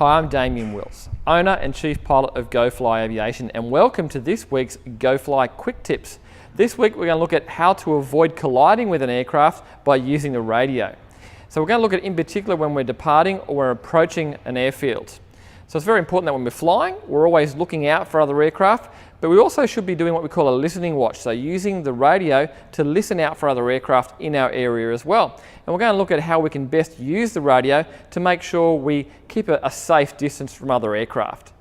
Hi, I'm Damien Wills, owner and chief pilot of GoFly Aviation, and welcome to this week's GoFly Quick Tips. This week we're going to look at how to avoid colliding with an aircraft by using the radio. So we're going to look at in particular when we're departing or we're approaching an airfield. So it's very important that when we're flying, we're always looking out for other aircraft, but we also should be doing what we call a listening watch, so using the radio to listen out for other aircraft in our area as well. And we're going to look at how we can best use the radio to make sure we keep a safe distance from other aircraft.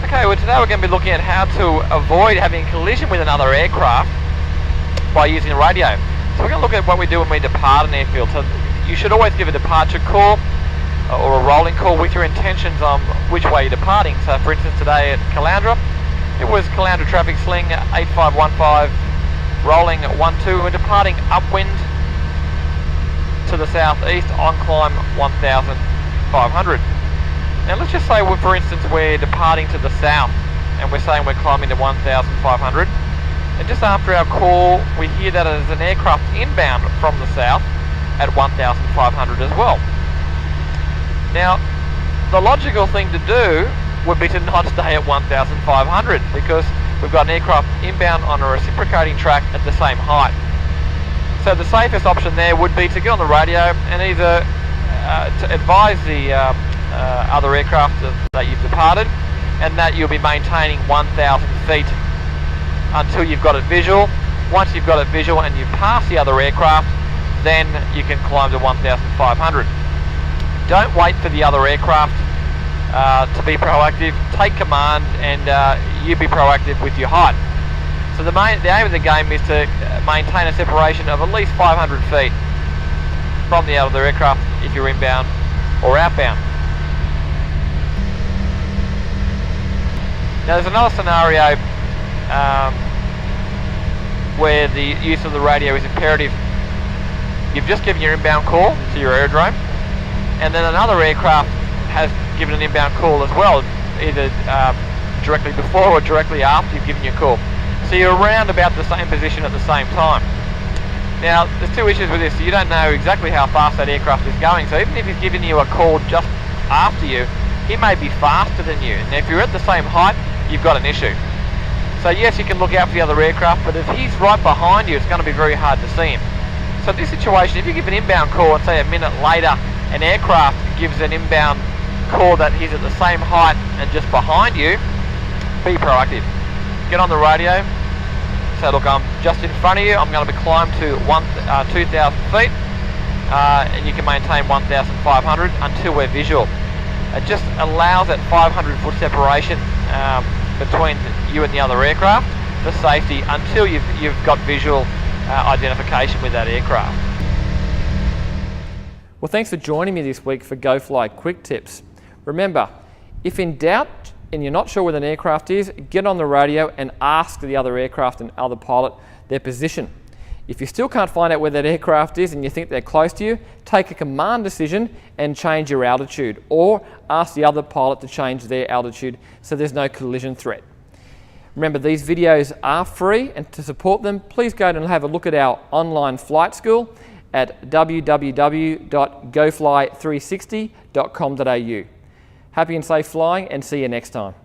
Okay, well today we're going to be looking at how to avoid having a collision with another aircraft by using the radio. So we're going to look at what we do when we depart an airfield. So you should always give a departure call or a rolling call with your intentions on which way you're departing. So for instance today at Caloundra, it was Caloundra traffic sling 8515 rolling 12. We're departing upwind to the southeast on climb 1500. Now let's just say for instance we're departing to the south and we're saying we're climbing to 1500, and just after our call we hear that there's an aircraft inbound from the south at 1500 as well. Now, the logical thing to do would be to not stay at 1500 because we've got an aircraft inbound on a reciprocating track at the same height. So the safest option there would be to get on the radio and either to advise the other aircraft that you've departed and that you'll be maintaining 1000 feet until you've got it visual. Once you've got it visual and you've passed the other aircraft, then you can climb to 1500. Don't wait for the other aircraft to be proactive. Take command and you be proactive with your height. So the aim of the game is to maintain a separation of at least 500 feet from the other aircraft if you're inbound or outbound. Now there's another scenario where the use of the radio is imperative. You've just given your inbound call to your aerodrome, and then another aircraft has given an inbound call as well, either directly before or directly after you've given your call. So you're around about the same position at the same time. Now there's two issues with this. You don't know exactly how fast that aircraft is going, so even if he's giving you a call just after you, he may be faster than you. Now if you're at the same height, you've got an issue. So yes, you can look out for the other aircraft, but if he's right behind you, it's going to be very hard to see him. So in this situation, if you give an inbound call and say a minute later an aircraft gives an inbound call that he's at the same height and just behind you, be proactive. Get on the radio, say look, I'm just in front of you, I'm going to be climbed to 2000 feet and you can maintain 1500 until we're visual. It just allows that 500 foot separation between you and the other aircraft for safety until you've got visual identification with that aircraft. Well, thanks for joining me this week for GoFly Quick Tips. Remember, if in doubt and you're not sure where an aircraft is, get on the radio and ask the other aircraft and other pilot their position. If you still can't find out where that aircraft is and you think they're close to you, take a command decision and change your altitude, or ask the other pilot to change their altitude so there's no collision threat. Remember, these videos are free, and to support them, please go and have a look at our online flight school at www.gofly360.com.au. Happy and safe flying, and see you next time.